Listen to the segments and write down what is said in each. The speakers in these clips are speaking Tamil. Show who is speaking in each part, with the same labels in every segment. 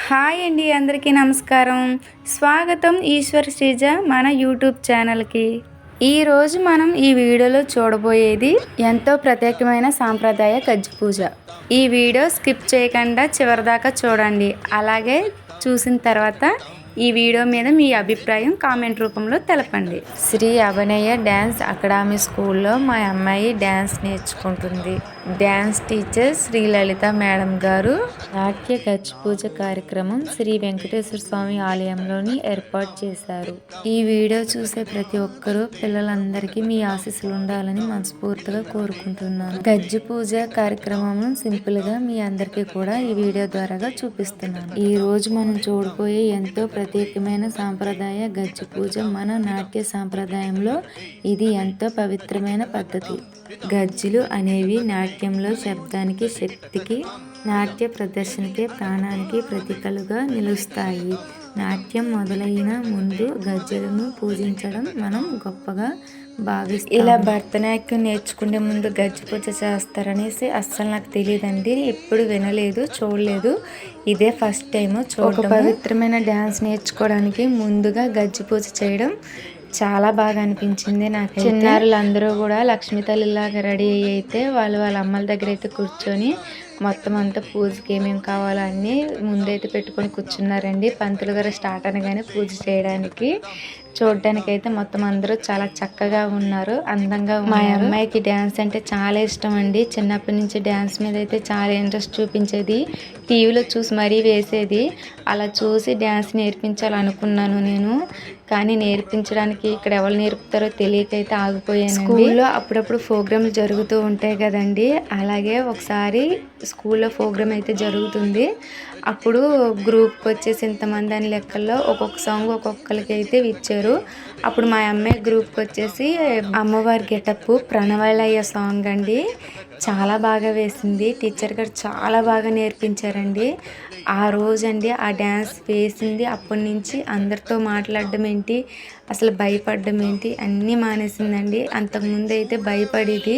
Speaker 1: హాయ్ అండి, అందరికీ నమస్కారం. స్వాగతం ఈశ్వర్ శ్రీజ మన యూట్యూబ్ ఛానల్కి. ఈరోజు మనం ఈ వీడియోలో చూడబోయేది ఎంతో ప్రత్యేకమైన సాంప్రదాయ గజ్జి పూజ. ఈ వీడియో స్కిప్ చేయకుండా చివరిదాకా చూడండి. అలాగే చూసిన తర్వాత ఈ వీడియో మీద మీ అభిప్రాయం కామెంట్ రూపంలో తెలపండి. శ్రీ అభినయ డ్యాన్స్ అకాడమీ స్కూల్లో మా అమ్మాయి డ్యాన్స్ నేర్చుకుంటుంది. డ్యాన్స్ టీచర్ శ్రీ లలిత మేడం గారు నాట్య గజ్జి పూజ కార్యక్రమం శ్రీ వెంకటేశ్వర స్వామి ఆలయంలోని ఏర్పాటు చేశారు. ఈ వీడియో చూసే ప్రతి ఒక్కరూ పిల్లలందరికీ మీ ఆశీస్సులు ఉండాలని మనస్ఫూర్తిగా కోరుకుంటున్నాను. గజ్జి పూజ కార్యక్రమం సింపుల్ గా మీ అందరికీ కూడా ఈ వీడియో ద్వారాగా చూపిస్తున్నాను. ఈ రోజు మనం చూడబోయే ఎంతో ప్రత్యేకమైన సాంప్రదాయ గజ్జి పూజ మన నాట్య సాంప్రదాయంలో ఇది ఎంతో పవిత్రమైన పద్ధతి. గజ్జులు అనేవి నాట్యంలో శబ్దానికి, శక్తికి, నాట్య ప్రదర్శనకి, ప్రాణానికి ప్రతీకలుగా నిలుస్తాయి. నాట్యం మొదలైన ముందు గజ్జలను పూజించడం మనం గొప్పగా భావిస్తాం. ఇలా భరతనాట్యం నేర్చుకునే ముందు గజ్జి పూజ చేస్తారనేసి అస్సలు నాకు తెలియదండి. ఎప్పుడు వినలేదు, చూడలేదు. ఇదే ఫస్ట్ టైం ఒక పవిత్రమైన డ్యాన్స్ నేర్చుకోవడానికి ముందుగా గజ్జి పూజ చేయడం చాలా బాగా అనిపించింది నాకు. చిన్నారులు అందరూ కూడా లక్ష్మీ తల్లిలాగా రెడీ అయితే వాళ్ళ అమ్మల దగ్గర అయితే కూర్చొని మొత్తం అంతా పూజకి ఏమేమి కావాలో అన్నీ ముందైతే పెట్టుకొని కూర్చున్నారండి. పంతులు గారు స్టార్ట్ అనగానే పూజ చేయడానికి. చూడడానికి అయితే మొత్తం అందరూ చాలా చక్కగా ఉన్నారు, అందంగా ఉన్నారు. మా అమ్మాయికి డ్యాన్స్ అంటే చాలా ఇష్టం అండి. చిన్నప్పటి నుంచి డ్యాన్స్ మీద అయితే చాలా ఇంట్రెస్ట్ చూపించేది. టీవీలో చూసి మరీ వేసేది. అలా చూసి డ్యాన్స్ నేర్పించాలనుకున్నాను నేను. కానీ నేర్పించడానికి ఇక్కడ ఎవరు నేర్పుతారో తెలియకైతే ఆగిపోయాను. స్కూల్లో అప్పుడప్పుడు ప్రోగ్రాంలు జరుగుతూ ఉంటాయి కదండి. అలాగే ఒకసారి స్కూల్లో ప్రోగ్రామ్ అయితే జరుగుతుంది. అప్పుడు గ్రూప్కి వచ్చేసి ఇంతమంది అని లెక్కల్లో ఒక్కొక్క సాంగ్ ఒక్కొక్కరికి అయితే ఇచ్చారు. అప్పుడు మా అమ్మాయి గ్రూప్కి వచ్చేసి అమ్మవారి గెటప్ ప్రణవలయ్య సాంగ్ అండి. చాలా బాగా వేసింది. టీచర్ గారు చాలా బాగా నేర్పించారండి. ఆ రోజండి ఆ డ్యాన్స్ వేసింది. అప్పటి నుంచి అందరితో మాట్లాడడం ఏంటి, అసలు భయపడడం ఏంటి అన్నీ మానేసిందండి. అంతకుముందు అయితే భయపడేది,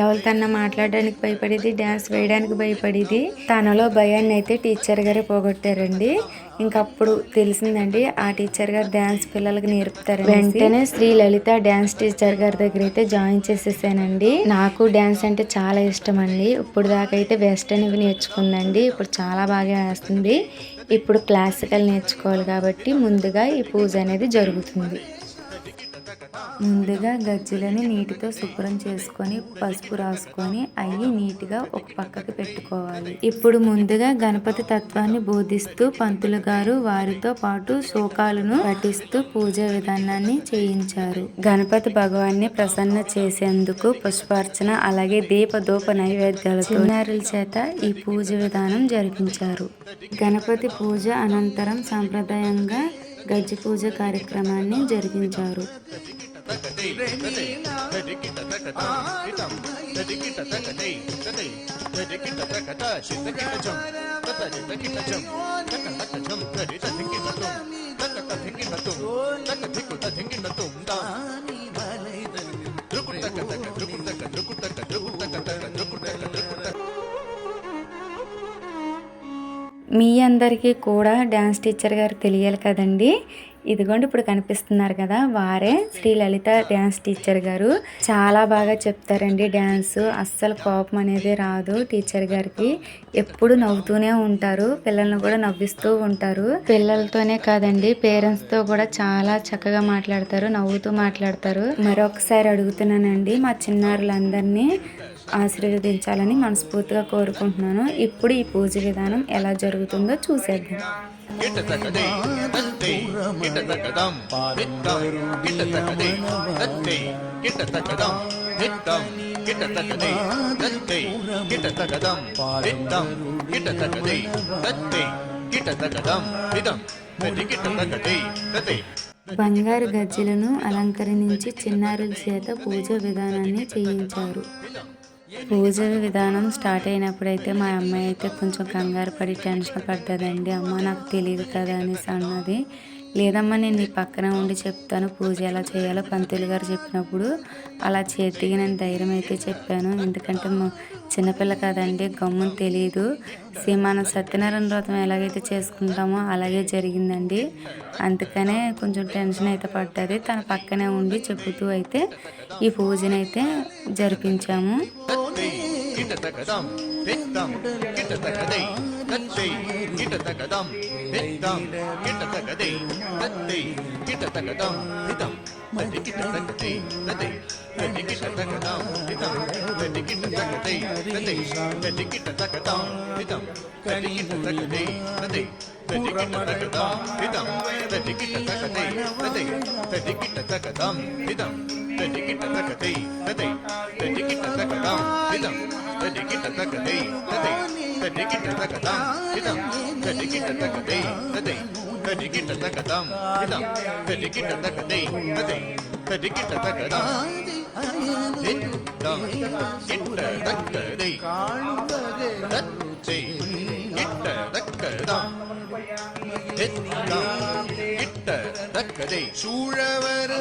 Speaker 1: ఎవరితోన్నా మాట్లాడడానికి భయపడేది, డ్యాన్స్ వేయడానికి భయపడేది. తనలో భయాన్ని అయితే టీచర్ గారే పోగొట్టారండి. ఇంకప్పుడు తెలిసిందండి ఆ టీచర్ గారు డ్యాన్స్ పిల్లలకి నేర్పుతారు. వెంటనే శ్రీ లలిత డ్యాన్స్ టీచర్ గారి దగ్గర అయితే జాయిన్ చేసేసానండి. నాకు డ్యాన్స్ అంటే చాలా ఇష్టం అండి. ఇప్పుడు దాకా అయితే వెస్టర్న్ ఇవి నేర్చుకుందండి. ఇప్పుడు చాలా బాగా వేస్తుంది. ఇప్పుడు క్లాసికల్ నేర్చుకోవాలి కాబట్టి ముందుగా ఈ పూజ అనేది జరుగుతుంది. ముందుగా గజ్జలని నీటితో శుభ్రం చేసుకొని పసుపు రాసుకొని అవి నీట్గా ఒక పక్కకి పెట్టుకోవాలి. ఇప్పుడు ముందుగా గణపతి తత్వాన్ని బోధిస్తూ పంతులు గారు వారితో పాటు శ్లోకాలను పఠిస్తూ పూజా విధానాన్ని చేయించారు. గణపతి భగవాన్ని ప్రసన్న చేసేందుకు పుష్పార్చన అలాగే దీపధూప నైవేద్యాలతో చిన్నారుల చేత ఈ పూజ విధానం జరిపించారు. గణపతి పూజ అనంతరం సాంప్రదాయంగా గజ్జి పూజ కార్యక్రమాన్ని జరిపించారు. మీ అందరికీ కూడా డ్యాన్స్ టీచర్ గారు తెలియాలి కదండి. ఇదిగోండి ఇప్పుడు కనిపిస్తున్నారు కదా, వారే శ్రీ లలిత డ్యాన్స్ టీచర్ గారు. చాలా బాగా చెప్తారండి డ్యాన్స్. అస్సలు కోపం అనేది రాదు టీచర్ గారికి. ఎప్పుడు నవ్వుతూనే ఉంటారు, పిల్లల్ని కూడా నవ్విస్తూ ఉంటారు. పిల్లలతోనే కాదండి పేరెంట్స్తో కూడా చాలా చక్కగా మాట్లాడతారు, నవ్వుతూ మాట్లాడతారు. మరొకసారి అడుగుతున్నానండి, మా చిన్నారులందరినీ ఆశీర్వదించాలని మనస్ఫూర్తిగా కోరుకుంటున్నాను. ఇప్పుడు ఈ పూజ విధానం ఎలా జరుగుతుందో చూసేద్దాం. బంగారు గజ్జలను అలంకరించి చిన్నారుల చేత పూజ విధానాన్ని చేయించారు. పూజ విధానం స్టార్ట్ అయినప్పుడైతే మా అమ్మాయి అయితే కొంచెం కంగారు పడి టెన్షన్ పడ్డదండి. అమ్మ నాకు తెలియదు కదా అనేసి అన్నది. లేదమ్మా నేను నీ పక్కన ఉండి చెప్తాను పూజ ఎలా చేయాలో పంతులు గారు చెప్పినప్పుడు అలా చేతికి నేను ధైర్యం అయితే చెప్పాను. ఎందుకంటే చిన్నపిల్ల కదండి, గమ్మున తెలియదు. మనం సత్యనారాయణ వ్రతం ఎలాగైతే చేసుకుంటామో అలాగే జరిగిందండి. అందుకనే కొంచెం టెన్షన్ అయితే పడ్డది. తన పక్కనే ఉండి చెబుతూ అయితే ఈ పూజనైతే జరిపించాము.
Speaker 2: சூழவர்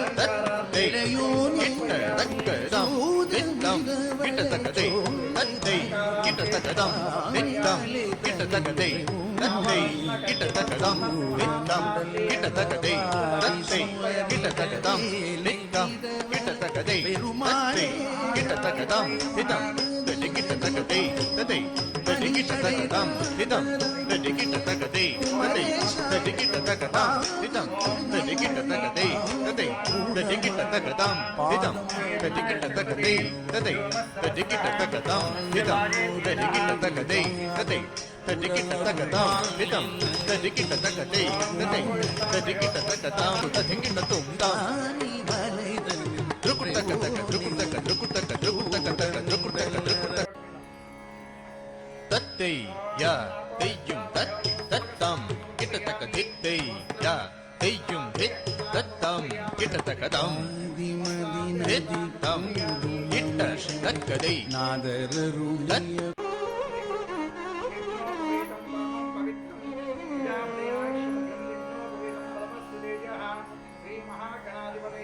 Speaker 2: தத்தை யா தெய்யும் தத் தத்தம் கிட்டத்தக்க தித்தை யா தெய்யும் தித் தத்தம் கிட்டத்தக்கதம் தித்தம் கிட்ட தக்கதை நாதரருளிய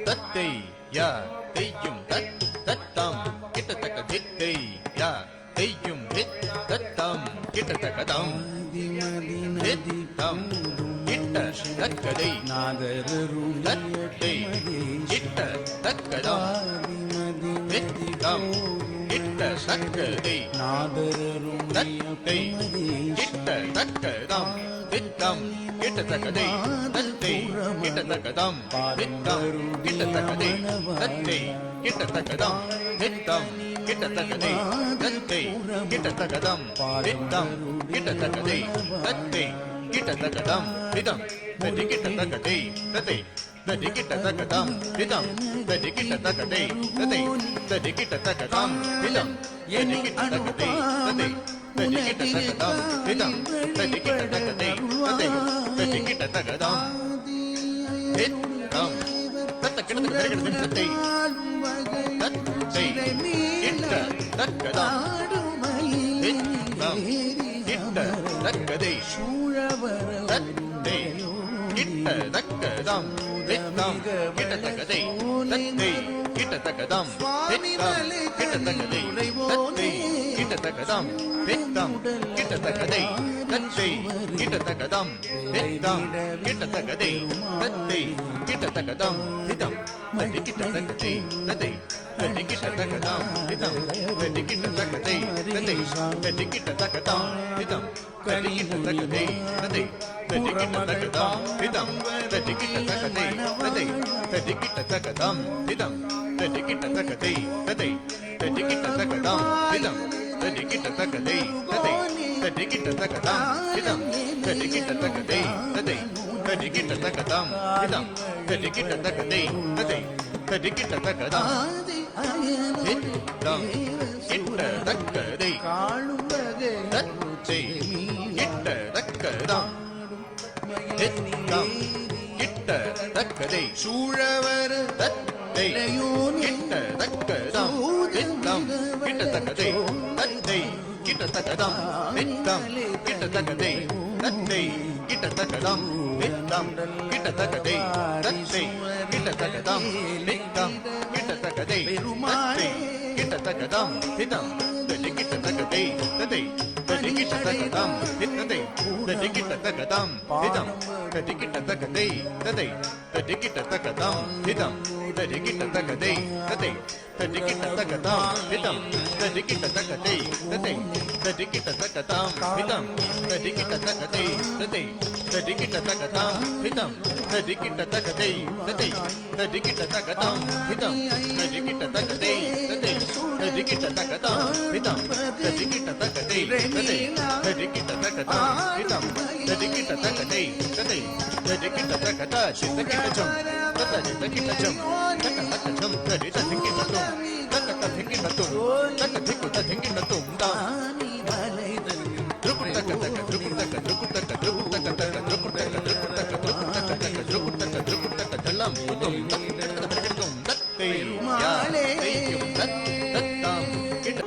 Speaker 2: தத்தை யா தெய்யும் தத் தத்தம் கிட்டத்தக்க தித்தை யா தெய்யும் தித் தத்தம் கிட்டத்தக்கதம் தித்தம் கிட்ட தக்கதை நாதரருளிய கிட்ட தக்கதம் தித்தம் கிட்ட தக்கதை நாதரருளிய கிட்ட தக்கதம் தித்தம் கிட்ட தக்கதை தத்தை கிட்ட தக்கதம் தித்தம் கிட்ட தக்கதை தத்தை கிட்ட தக்கதம் தித்தம் கிட்ட தக்கதை தத்தை கிட்ட தக்கதம் தித்தம் கிட்ட தக்கதை தத்தை கிட்ட தக்கதம் திதம் தத்தி கிட்ட தக்கதை தத்தை தத்தி கிட்ட தக்கதம் திதம் தத்தி கிட்ட தக்கதை தத்தை தத்தி கிட்ட தக்கதம் திதம் தத்தி கிட்ட தக்கதை தத்தை தத்தி கிட்ட தக்கதம் திதம் தத்தி கிட்ட தக்கதை தத்தை தத்தி கிட்ட தக்கதம் திதம் தத்த கிட்ட தக்கதை தத்தை தத்தை கிட்ட தக்கதம் திதம் கிட்ட தக்கதை தத்தை கிட்ட தக்கதம் தித்தம் கிட்ட தக்கதை தத்தை கிட்ட தக்கதம் தித்தம் கிட்ட தக்கதை தத்தை கிட்ட தக்கதம் தித்தம் கிட்ட தக்கதை தத்தை கிட்ட தக்கதம் தித்தம் கிட்ட தக்கதை தத்தை கிட்ட தக்கதம் திதம் தத்தி கிட்ட தக்கதை தத்தை தத்தி கிட்ட தக்கதம் திதம் தத்தி கிட்ட தக்கதை தத்தை தத்தி கிட்ட தக்கதம் திதம் தத்தி கிட்ட தக்கதை தத்தை தத்தி கிட்ட தக்கதம் திதம் தத்தி கிட்ட தக்கதை தத்தை தத்தி கிட்ட தக்கதம் திதம் தத்தி கிட்ட தக்கதை தத்தை தத்தி கிட்ட தக்கதம் திதம் தத்தி கிட்ட தக்கதை தத்தை தத்தி கிட்ட தக்கதம் திதம் தத்தி கிட்ட தக்கதை தத்தை தத்தி கிட்ட தக்கதம் திதம் தத்தி கிட்ட தக்கதை தத்தை தத்தி கிட்ட தக்கதம் திதம் கிட்ட தக்கதை தத்தை கிட்ட தக்கதம் தித்தம் கிட்ட தக்கதை சூழவர் தத்தை கிட்ட தக்கதம் தித்தம் கிட்ட தக்கதை தத்தை கிட்ட தக்கதம் தித்தம் கிட்ட தக்கதை தத்தை கிட்ட தக்கதம் தித்தம் கிட்ட தக்கதை தத்தை கிட்ட தக்கதம் தித்தம் கிட்ட தக்கதை தத்தை கிட்ட தக்கதம் திதம் தத்தி கிட்ட తగదై తదై తదికిట తగదం తదై తదికిట తగదం హితం తదికిట తగదై తదై తదికిట తగదం హితం తదికిట తగదై తదై తదికిట తగదం హితం తదికిట తగదై తదై తదికిట తగదం హితం తదికిట తగదై తదై తదికిట తగదం హితం తదికిట తగదై తదై తదికిట తగదం హితం తదికిట తగదై తదై తదికిట తగదం హితం తదికిట తగదై తదై తదికిట తగదం హితం తదికిట తగదై తదై తదికిట తగద చిత్తకిటచం తదకిటచం తకటచం తది తదికిటతం తకటకిటతం తకటికుట దికిటతం దా ద్రుకుటక తక ద్రుకుటక ద్రుకుటక ద్రుకుటక తక ద్రుకుటక ద్రుకుటక ద్రుకుటక ద్రుకుటక ద్రుకుటక దలం ఉదం తకటకటం దత్తై యా తైయం దత్తం కిట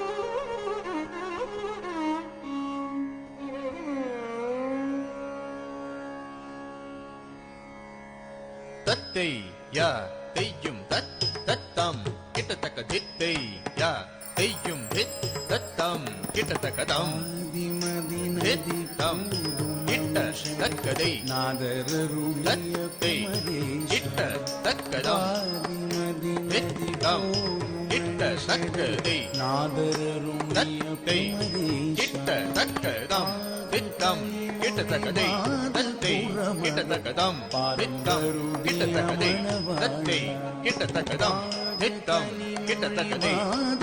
Speaker 2: தத்தை யா தெய்யும் தத்தம் கிட்டத்தக்க தித்தை யா தெய்யும் தத்தம் கிட்டத்தக்கதம் தித்தம் கிட்ட தக்கதை தத்தை கிட்ட தக்கதம் தித்தம் கிட்ட தக்கதை தத்தை கிட்ட தக்கதம் தித்தம் கிட்டத்தக்கதை தத்தை கிட்டத்தக்கதம் தித்தம் கிட்டத்தக்கதை தத்தை கிட்டத்தக்கதம் தித்தம் கிட்டத்தக்கதை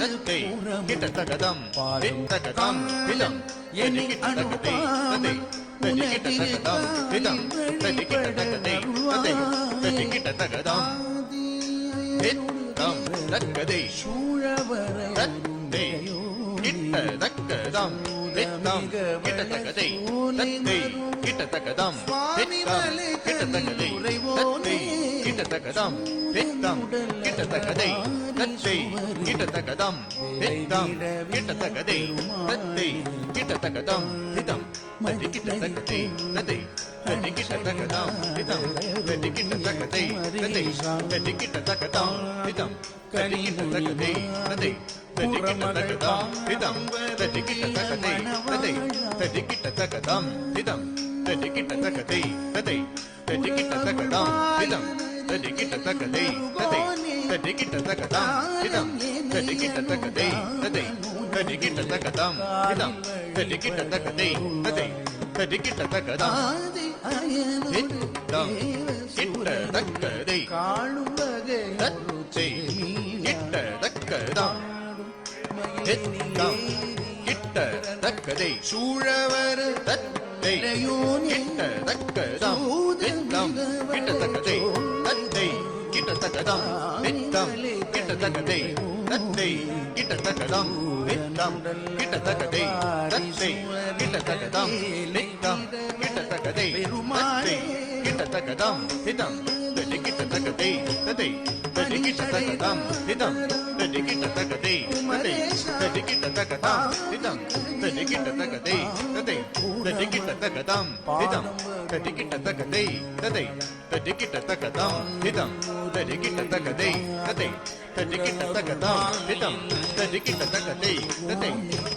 Speaker 2: தத்தை கிட்டத்தக்கதம் தித்தக்கதம் திதம் எதி கிட்டத்தக்கதை தத்தை ததி கிட்டத்தக்கதம் திதம் ததி கிட்டத்தக்கதை தத்தை ததி கிட்டத்தக்கதம் தித்தம் தக்கதை தத்தை கிட்டத்தக்கதம் தித்தம் கிட்டத்தக்கதை தத்தை கிட்டத்தக்கதம் தித்தம் கிட்டத்தக்கதை தத்தை கிட்டத்தக்கதம் தித்தம் கிட்டத்தக்கதை தத்தை கிட்டத்தக்கதம் தித்தம் கிட்டத்தக்கதை தத்தை கிட்டத்தக்கதம் திதம் ததி கிட்டத்தக்கதை தத்தை ததி கிட்டத்தக்கதம் திதம் ததி கிட்டத்தக்கதை தத்தை ததி கிட்டத்தக்கதம் திதம் ததி கிட்டத்தக்கதை தத்தை ததிக்கிட்டதகதம் திதம் ததிக்கிட்டதகதை ததை ததிக்கிட்டதகதம் திதம் ததிக்கிட்டதகதை ததை ததிக்கிட்டதகதம் திதம் ததிக்கிட்டதகதை ததை ததிக்கிட்டதகதம் திதம் ததிக்கிட்டதகதை ததை ததிக்கிட்டதகதம் திதம் ததிக்கிட்டதகதை ததை ததிக்கிட்டதகதம் திதம் கிட்டதக்கதை தத்தை கிட்டதக்கதம் தித்தம் கிட்ட தக்கதை சூழவர் தத்தை கிட்ட தக்கதம் தித்தம் கிட்ட தக்கதை தத்தை கிட்ட தக்கதம் தித்தம் கிட்ட தக்கதை தத்தை கிட்ட தக்கதம் தித்தம் கிட்ட தக்கதை தத்தை கிட்ட தக்கதம் தித்தம் கிட்ட தக்கதை தத்தை கிட்ட தக்கதம் திதம் ததி கிட்ட தக்கதை ததை ததி கிட்ட தக்கதம் திதம் ததி கிட்ட தக்கதை ததை ததி கிட்ட தக்கதம் திதம் ததி கிட்ட தக்கதை ததை ததி கிட்ட தக்கதம் திதம் ததி கிட்ட தக்கதை ததை ததி கிட்ட தக்கதம் திதம் ததி கிட்ட தக்கதை ததை ததி கிட்ட தக்கதம் திதம் ததி கிட்ட தக்கதை ததை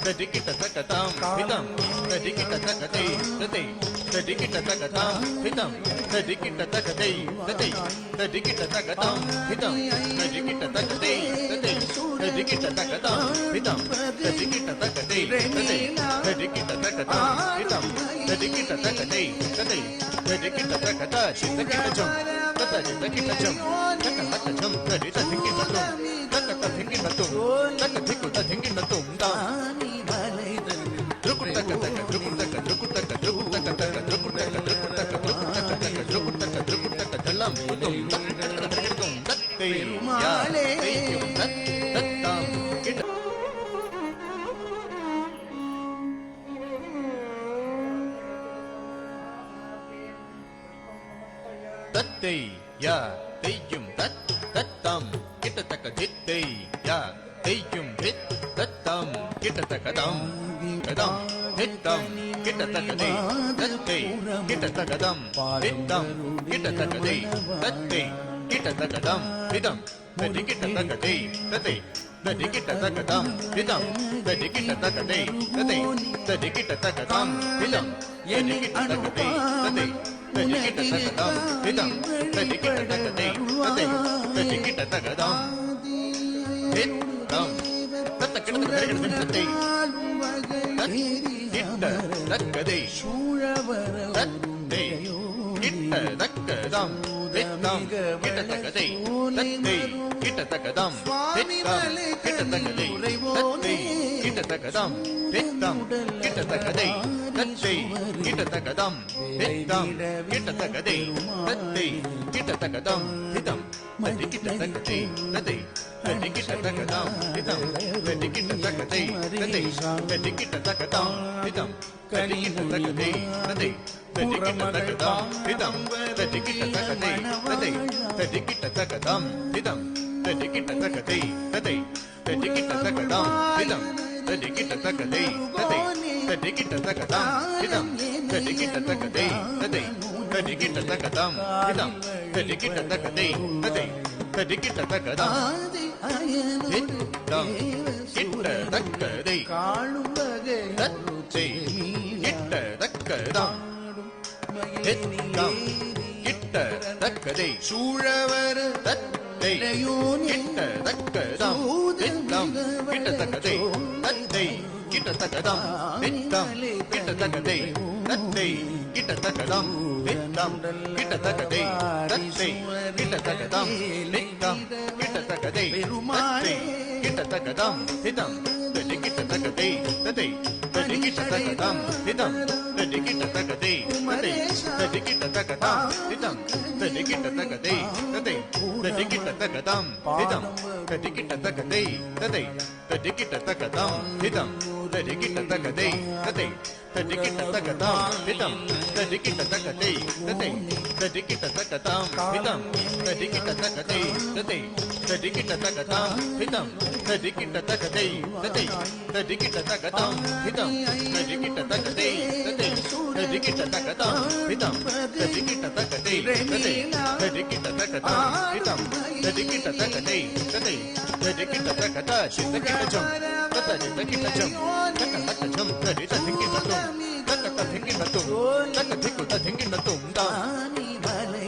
Speaker 2: ததி கிட்ட தக்கதம் திதம் ததி கிட்ட தக்கதை ததை ததி கிட்ட தக்கதம் திதம் ததி கிட்ட தக்கதை ததை ததி கிட்ட தக்கதம் திதம் ததி கிட்ட தக்கதை ததை ததி கிட்ட தக்கதம் திதம் ததி கிட்ட தக்கதை ததை ததி கிட்ட தக்கதம் திதம் ததி கிட்ட தக்கதை ததை ததி கிட்ட தக்கத சித்தகிட்டச்சம் தத சித்தகிட்டச்சம் தக்கலக்கச்சம் ததி ததிகிட்டத்தும் தக்கத திங்கிட்டத்தும் தக்க திக்குத திங்கிட்டத்தும் தா த்ருகுட்டக தக்க த்ருகுட்டக த்ருகுட்டக த்ருகுட்டக தக்க த்ருகுட்டக த்ருகுட்டக த்ருகுட்டக தக்க த்ருகுட்டக த்ருகுட்டக தல்லம் புதும் தக்கடகடகடும் தத்தை யா தையும் தத்தம் கிட்ட தத்தை யா தையும் தத்தம் கிட்டத்தக்க தித்தை யா தையும் தத்தம் கிட்டத்தக்கதம் கதம் தித்தம் கிட்டத்தக்கதை தத்தை கிட்டத்தக்கதம் தித்தம் கிட்டத்தக்கதை தத்தை கிட்டத்தக்கதம் திதம் ததி கிட்டத்தக்கதை தத்தை తదికిట తకదం హితం తదికిట తకదే తదే తదికిట తకదం హితం తదికిట తకదే తదే తదికిట తకదం హితం తదికిట తకదే తదే తదికిట తకదం హితం తతకిట తకదే తదే తదికిట తకదే தத்தை கிட்ட தக்கதம் தித்தம் கிட்ட தக்கதை தத்தை கிட்ட தக்கதம் தித்தம் கிட்ட தக்கதை தத்தை கிட்ட தக்கதம் தித்தம் கிட்ட தக்கதை தத்தை கிட்ட தக்கதம் தித்தம் கிட்ட தக்கதை தத்தை கிட்ட தக்கதம் தித்தம் தத்தி கிட்ட தக்கதை தத்தை தத்தி கிட்ட தக்கதம் தித்தம் தத்தி கிட்ட தக்கதை தத்தை தத்தி கிட்ட தக்கதம் தித்தம் தத்தி கிட்ட தக்கதை தத்தை ததிக்கிட்ட தகதம் ஹிதம் ததிக்கிட்ட தகதை ததை ததிக்கிட்ட தகதம் ஹிதம் ததிக்கிட்ட தகதை ததை ததிக்கிட்ட தகதம் ஹிதம் ததிக்கிட்ட தகதை ததை ததிக்கிட்ட தகதம் ஹிதம் ததிக்கிட்ட தகதை ததை ததிக்கிட்ட தகதம் ஹிதம் ததிக்கிட்ட தகதை ததை ததிக்கிட்ட தகதம் ஹிதம் கிட்ட தக்கதை காளும் வகை தத்தை கிட்ட தக்கதம் ஹித்தம் கிட்ட தக்கதை சூழவர் தத்தை கிட்ட தக்கதம் ஹித்தம் கிட்ட தக்கதை தத்தை கிட்ட தக்கதம் ஹித்தம் கிட்ட தக்கதை தத்தை கிட்ட தக்கதம் ஹித்தம் கிட்ட தக்கதை தத்தை கிட்ட தக்கதம் ஹித்தம் கிட்ட தக்கதை தத்தை கிட்ட தக்கதம் ஹிதம் ததிக்கிட்ட தக்கதை ததை ததிக்கிட்ட தக்கதம் ஹிதம் ததிக்கிட்ட தக்கதை ததை ததிக்கிட்ட தக்கதம் ஹிதம் ததிக்கிட்ட தக்கதை ததை ததிக்கிட்ட தக்கதம் ஹிதம் ததிக்கிட்ட தக்கதை ததை ததிக்கிட்ட தக்கதம் ஹிதம் ததிக்கிட்ட தக்கதை ததை ததிக்கிட்ட தக்கதம் ஹிதம் ததிக்கிட்ட தக்கதை ததை ததிக்கிட்ட தக்கதம் ஹிதம் ததிக்கிட்ட தக்கதை ததை ததிக்கிட்ட தக்கதம் ஹிதம் ததிக்கிட்ட தக்கதை ததை ததிக்கிட்ட தக்கதம் ஹிதம் ததிக்கிட்ட தக்கதை ததை ததிக்கிட்ட தக்கதம் ஹிதம் ததிக்கிட்ட தக்கதை ததை ததிக்கிட்ட தக்கதம் ஹிதம் ததிக்கிட்ட தக்கதை ததை ததிக்கிட்ட தக்கத சித்தக்கிட்டஜம் தத சித்தக்கிட்டஜம் தக்க தக்கஜம் தரி ததிக்கிட்டதும் தக்க ததிக்கிட்டதும் தக்க திக்கு ததிக்கிட்டதும் தானி மலை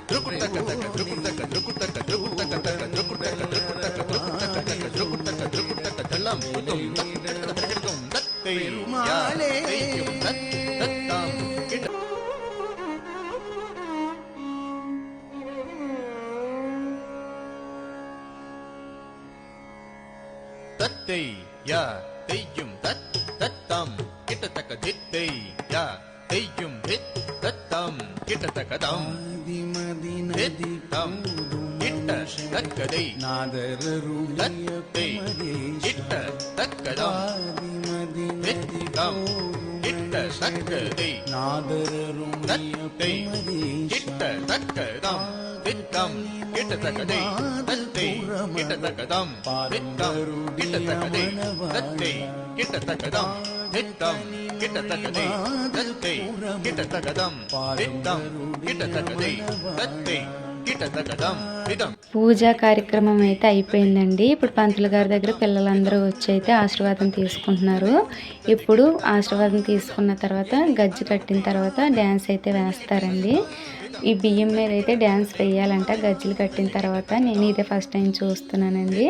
Speaker 2: திருக்குட்டக்க தக்க திருக்குட்டக்க திருக்குட்டக்க திருக்குட்டக்க தக்க திருக்குட்டக்க திருக்குட்டக்க திருக்குட்டக்க திருக்குட்டக்க திருக்குட்டக்க தல்லம் தும் தக்கடதும் தத்தை மாலே தத்தம் கிட்ட தத்தை யா தெய்யும் தத்தம் கிட்டத்தக்க தித்தை யா தெய்யும் தத்தம் கிட்டத்தக்கதம் தித்தம் கிட்ட தக்கதை தத்தை கிட்ட தக்கதம் தித்தம் கிட்ட தக்கதை தத்தை கிட்ட தக்கதம் தித்தம் கிட்ட தக்கதை தத்தை கிட்ட தக்கதம் தித்தம் கிட்ட தக்கதை தத்தை கிட்ட தக்கதம் தித்தம் கிட்ட தக்கதை தத்தை கிட்ட தக்கதம் தித்தம் கிட்ட தக்கதை தத்தை கிட்ட தக்கதம் திதம்.
Speaker 1: పూజా కార్యక్రమం అయితే అయిపోయిందండి. ఇప్పుడు పంతులు గారి దగ్గర పిల్లలందరూ వచ్చి అయితే ఆశీర్వాదం తీసుకుంటున్నారు. ఇప్పుడు ఆశీర్వాదం తీసుకున్న తర్వాత గజ్జి కట్టిన తర్వాత డ్యాన్స్ అయితే వేస్తారండి. ఈ బియ్యం మీద అయితే డ్యాన్స్ వేయాలంట గజ్జలు కట్టిన తర్వాత. నేను ఇదే ఫస్ట్ టైం చూస్తున్నానండి.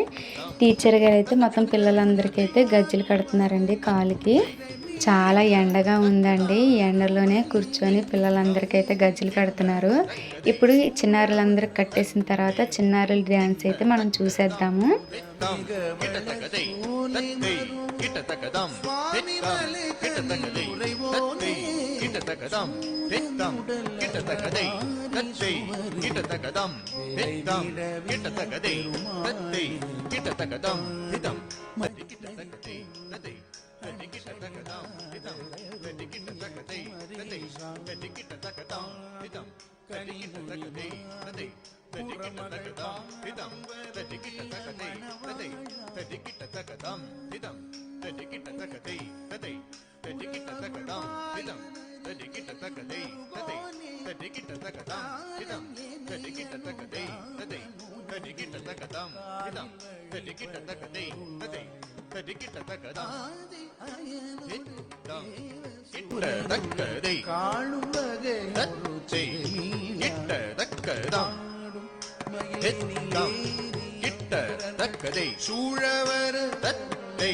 Speaker 1: టీచర్ గారు అయితే మొత్తం పిల్లలందరికీ అయితే గజ్జలు కడుతున్నారండి కాలుకి. చాలా ఎండగా ఉందండి. ఈ ఎండలోనే కూర్చొని పిల్లలందరికీ అయితే గజ్జలు కడుతున్నారు. ఇప్పుడు చిన్నారులందరికి కట్టేసిన తర్వాత చిన్నారుల డ్యాన్స్ అయితే మనం చూసేద్దాము.
Speaker 2: తదికిట తకదం హితం తదికిట తకదై తదై తదికిట తకదం హితం తదికిట తకదై తదై తదికిట తకదం హితం తదికిట తకదై తదై తదికిట తకదం హితం తదికిట తకదై తదై తదికిట తకదం హితం తదికిట తకదై తదై తదికిట తకదం హితం తదికిట తకదై తదై తదికిట తకదం హితం தடிக்கிட்ட தகதை ததை தடிக்கிட்ட தகதம் தித்தம் கிட்ட தக்கதை
Speaker 3: காணும் வகை
Speaker 2: தத்தை கிட்ட தக்கதம் தித்தம் கிட்ட தக்கதை
Speaker 3: சூழவர்
Speaker 2: தத்தை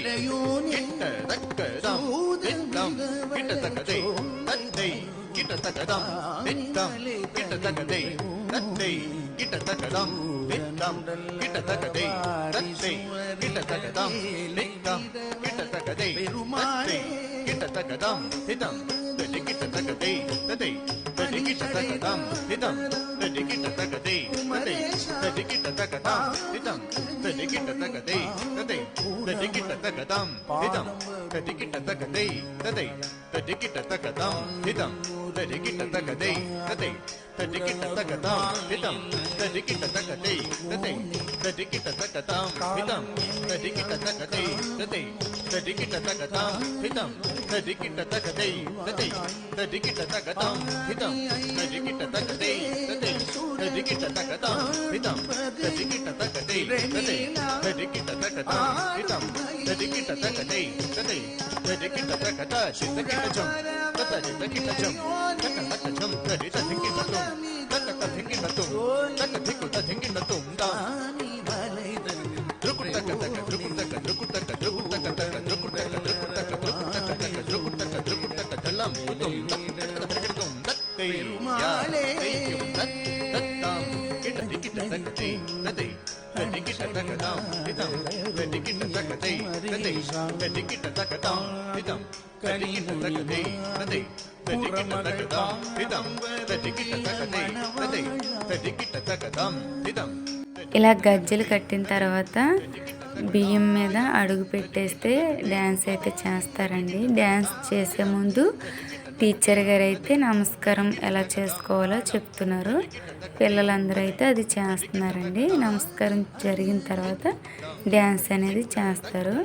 Speaker 2: கிட்ட தக்கதம் தித்தம் கிட்ட தக்கதை தத்தை கிட்ட தக்கதம் தித்தம் கிட்ட தக்கதை தத்தை கிட்ட தக்கதம் தித்தம் கிட்ட தக்கதை தத்தை கிட்ட தக்கதம் தித்தம் கிட்ட தக்கதை தத்தை கிட்ட தக்கதம் தித்தம் தடி கிட்ட தக்கதை ததை தடி கிட்ட தக்கதம் தித்தம் தடி கிட்ட தக்கதை ததை தடி கிட்ட தக்கதம் தித்தம் தடி கிட்ட தக்கதை ததை தடி கிட்ட தக்கதம் தித்தம் தடி கிட்ட தக்கதை ததை தடி கிட்ட தக்கதம் தித்தம் தடி கிட்ட தக்கதை ததை தடி கிட்ட தக்கதம் தித்தம் தடி கிட்ட தக்கதை ததை தடி கிட்ட தக்கதம் தித்தம் தடி கிட்ட தக்கதை ததை தடி கிட்ட தக்கதம் தித்தம் தடி கிட்ட தக்கதை ததை தடி கிட்ட தக்கதம் தித்தம் தடி கிட்ட தக்கதை ததை தடி கிட்ட தக்கதம் தித்தம் தடி கிட்ட தக்கதை ததை தடி கிட்ட தக்கதம் தித்தம் தடி கிட்ட தக்கதை ததை தடி கிட்ட தக்கத சித்த கிட்டஜம் ததடி தக்கிட்டஜம் தக்கட்டஜம் தடி தக்கிட்டஜம் தக்கட்ட தக்கிட்டஜம் தக்கட்டிக்கு தக்கிட்டஜம் தா த்ருகுட்டக்க தக்க த்ருகுட்டக்க த்ருகுட்டக்க த்ருகுட்டக்க தக்க த்ருகுட்டக்க த்ருகுட்டக்க த்ருகுட்டக்க த்ருகுட்டக்க த்ருகுட்டக்க தல்லம் குதும் தக்கட்டம் தத்தை யாலே தத்தம் கிட்ட திக்கிட்ட தக்கத்தை ததை தடிக்கிட்ட தக்கதாம் திதம் தடிக்கிட்ட தக்கதை ததை தடிக்கிட்ட தக்கதாம் திதம் தடிக்கிட்ட தக்கதை ததை தடிக்கிட்ட தக்கதாம் திதம் தடிக்கிட்ட தக்கதை ததை தடிக்கிட்ட தக்கதாம் திதం
Speaker 1: ఇలా గజ్జలు కట్టిన తర్వాత బియ్యం మీద అడుగు పెట్టేస్తే డ్యాన్స్ అయితే చేస్తారండి. డ్యాన్స్ చేసే ముందు టీచర్ గారు అయితే నమస్కారం ఎలా చేసుకోవాలో చెప్తున్నారు. పిల్లలందరూ అయితే అది చేస్తున్నారండి. నమస్కారం జరిగిన తర్వాత డ్యాన్స్ అనేది చేస్తారు.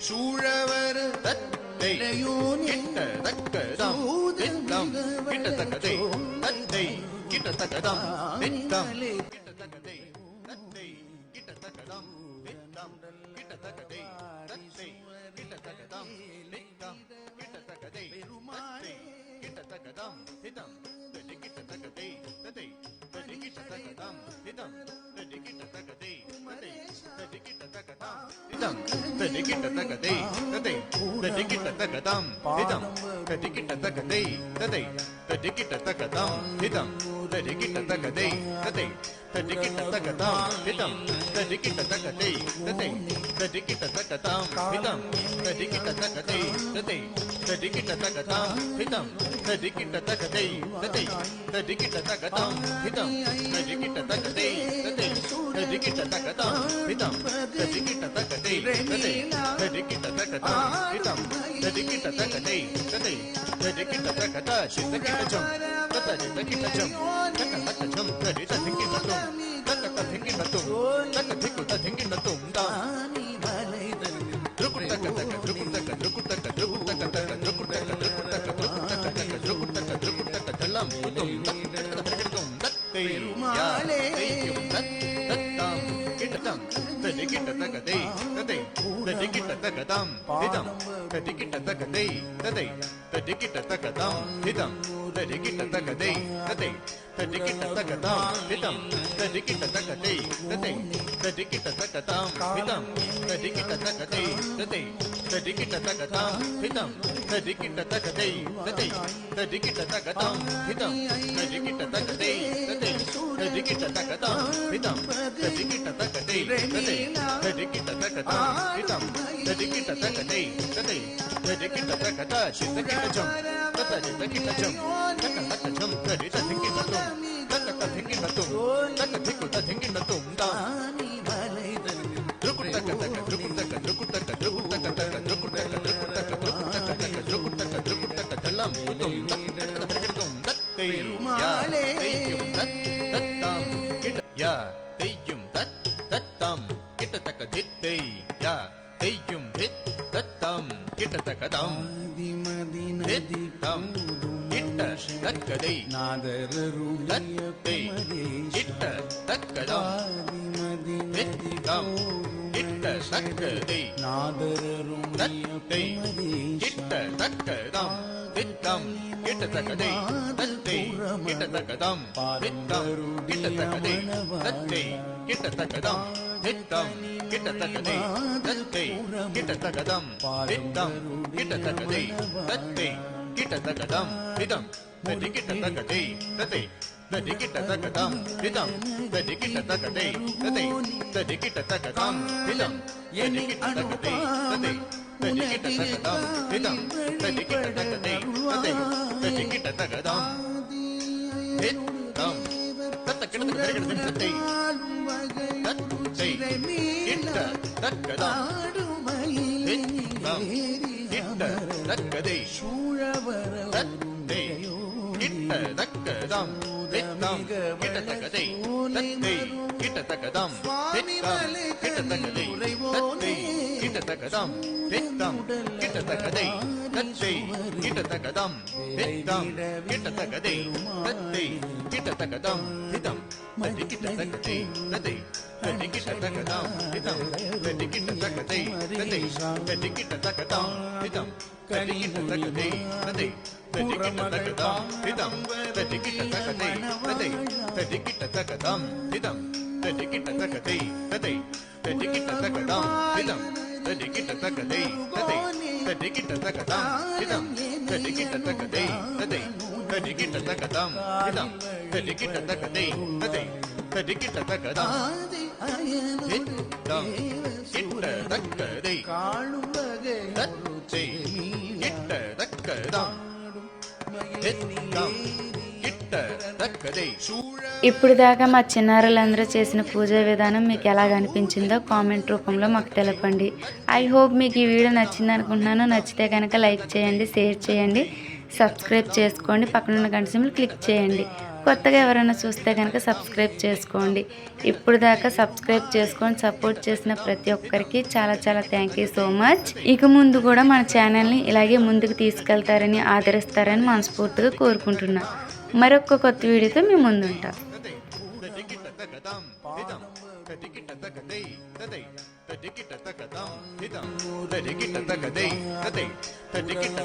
Speaker 2: சூழவர் தத்தை கிட்ட தக்கதம் தித்தம் கிட்ட தக்கதை தத்தை கிட்ட தக்கதம் தித்தம் கிட்ட தக்கதை தத்தை கிட்ட தக்கதம் தித்தம் கிட்ட தக்கதை தத்தை கிட்ட தக்கதம் தித்தம் கிட்ட தக்கதை தத்தை கிட்ட தக்கதம் தித்தம் தடி கிட்ட தக்கதை ததை தடி கிட்ட தக்கதம் தித்தம் தடி கிட்ட தக்கதை ததை தடி கிட்ட தக்கதம் தித்தம் தடி கிட்ட தக்கதை ததை தடி கிட்ட தக்கதம் தித்தம் தடி கிட்ட தக்கதை ததை தடி கிட்ட தக்கதம் தித்தம் தடி கிட்ட தக்கதை ததை தடி கிட்ட தக்கதம் தித்தம் தடி கிட்ட தக்கதை ததை தடி கிட்ட தக்கதம் தித்தம் தடி கிட்ட தக்கதை ததை தடி கிட்ட தக்கதம் தித்தம் தடி கிட்ட தக்கதை ததை தடி கிட்ட தக்கதம் தித்தம் தடி கிட்ட தக்கதை ததை தடி கிட்ட தக்கதம் தித்தம் தடி கிட்ட தக்கதை ததை தடி கிட்ட தக்கதம் தித்தம் தடி கிட்ட தக்கதை ததை தடி கிட்ட தக்கத சித்த கிட்டஜம் ததடி தக்கிட்டஜம் தக்கட்டஜம் தடி தக்கிட்டஜம் தக்கட்ட தக்கிட்டஜம் தக்கட்டிக்கு தக்கிட்டஜம் தா த்ருகுட்டக்க தக்க த்ருகுட்டக்க த்ருகுட்டக்க த்ருகுட்டக்க தக்க த்ருகுட்டக்க த்ருகுட்டக்க த்ருகுட்டக்க த்ருகுட்டக்க த்ருகுட்டக்க தல்லம் குதும் தக்கிட்டஜம் தத்தை யாலே தத்தம் கிட்டதம் தடி கிட்ட தக்கதை ததை தடி கிட்ட தக்கதம் திதம் தடி கிட்ட தக்கதை ததை தடி கிட்ட தக்கதம் திதம் தடி கிட்ட தக்கதை ததை தடி கிட்ட தக்கதம் திதம் தடி கிட்ட தக்கதை ததை தடி கிட்ட தக்கதம் திதம் தடி கிட்ட தக்கதை ததை தடி கிட்ட தக்கதம் திதம் தடி கிட்ட தக்கதை ததை தடி கிட்ட தக்கதம் திதம் தடி கிட்ட தக்கதை ததை தடி கிட்ட தக்கதம் திதம் தடி கிட்ட தக்கதை ததை தடி கிட்ட தக்கதம் திதம் தடி கிட்ட தக்கதை ததை தடி கிட்ட தக்கத சித்த கிட்டஜம் ததடி தக்கிட்டஜம் தக்கட்டஜம் தடி தக்கிட்டஜம் தக்கட்ட தக்கிட்டஜம் தக்கட்டிக்கு தக்கிட்டஜம் தா த்ருகுட்டக்க தக்க த்ருகுட்டக்க த்ருகுட்டக்க த்ருகுட்டக்க தக்க த்ருகுட்டக்க த்ருகுட்டக்க த்ருகுட்டக்க தக்க த்ருகுட்டக்க த்ருகுட்டக்க தல்லம் குதும் தக்கிட்டஜம் தத்தை யாலே தத்தம் கிட்ட யா தெய்யும் தத்தம் கிட்ட தக்க தித்தை யா தெய்யும் தித்தம் கிட்ட தக்கதம் தித்தம் இட்ட தக்கதை தத்தை இட்ட தக்கதம் தித்தம் இட்ட தக்கதை தத்தை இட்ட தக்கதம் தித்தம் இட்ட தக்கதை தத்தை இட்ட தக்கதம் தித்தம் இட்ட தக்கதை தத்தை இட்ட தக்கதம் தித்தம் இட்ட தக்கதை தத்தை இட்ட தக்கதம் தித்தம் இட்ட தக்கதை தத்தை இட்ட தக்கதம் திதம் ததி கிட்ட தக்கதை தத்தை ததி கிட்ட தக்கதம் திதம் ததி கிட்ட தக்கதை தத்தை ததி கிட்ட தக்கதம் திதம் ததி கிட்ட தக்கதை தத்தை ததி கிட்ட தக்கதம் திதம் ததி கிட்ட தக்கதை தத்தை ததி கிட்ட தக்கதம் திதம் தத்த கிட்ட தக்கதை தத்தை தத்தை இட்ட தக்கதம் திதம் இட்ட தக்கதை தத்தை இட்ட தக்கதம் தித்தம் இட்ட தக்கதை தத்தை இட்ட தக்கதம் தித்தம் இட்ட தக்கதை தத்தை இட்ட தக்கதம் தித்தம் இட்ட தக்கதை தத்தை இட்ட தக்கதம் தித்தம் இட்ட தக்கதை தத்தை இட்ட தக்கதம் திதம் தத்தி கிட்ட தக்கதை தத்தை தத்தி கிட்ட தக்கதம் திதம் தத்தி கிட்ட தக்கதை தத்தை தத்தி கிட்ட தக்கதம் திதம் தத்தி கிட்ட தக்கதை தத்தை தத்தி கிட்ட தக்கதம் திதம் தத்தி கிட்ட தக்கதை தத்தை தத்தி கிட்ட தக்கதம் திதம் தத்தி கிட்ட தக்கதை தத்தை தத்தி கிட்ட தக்கதம் திதம் தத்தி கிட்ட தக்கதை தத்தை தத்தி கிட்ட தக்கதம் திதம் தத்தி கிட்ட தக்கதை தத்தை தத்தி கிட்ட தக்கதம் திதம் தத்தி கிட்ட தக்கதை தத்தை தத்தி கிட்ட தக்கதம் திதம் இட்ட தக்கதை தத்தை இட்ட தக்கதம் திதம் இட்ட தக்கதை
Speaker 1: ఇప్పుడు దాకా మా చిన్నారులందరూ చేసిన పూజా విధానం మీకు ఎలాగ అనిపించిందో కామెంట్ రూపంలో మాకు తెలపండి. ఐ హోప్ మీకు ఈ వీడియో నచ్చింది అనుకుంటున్నాను. నచ్చితే కనుక లైక్ చేయండి, షేర్ చేయండి, సబ్స్క్రైబ్ చేసుకోండి, పక్కనున్న గంట సింబల్ క్లిక్ చేయండి. కొత్తగా ఎవరైనా చూస్తే కనుక సబ్స్క్రైబ్ చేసుకోండి. ఇప్పుడు దాకా సబ్స్క్రైబ్ చేసుకొని సపోర్ట్ చేసిన ప్రతి ఒక్కరికి చాలా చాలా థ్యాంక్ యూ సో మచ్. ఇక ముందు కూడా మన ఛానల్ని ఇలాగే ముందుకు తీసుకెళ్తారని, ఆదరిస్తారని మనస్ఫూర్తిగా కోరుకుంటున్నా. మరొక కొత్త వీడియోతో మీ ముందుంటా.
Speaker 2: తది కిట తకదం హితం తది కిట తకదై తది తది కిట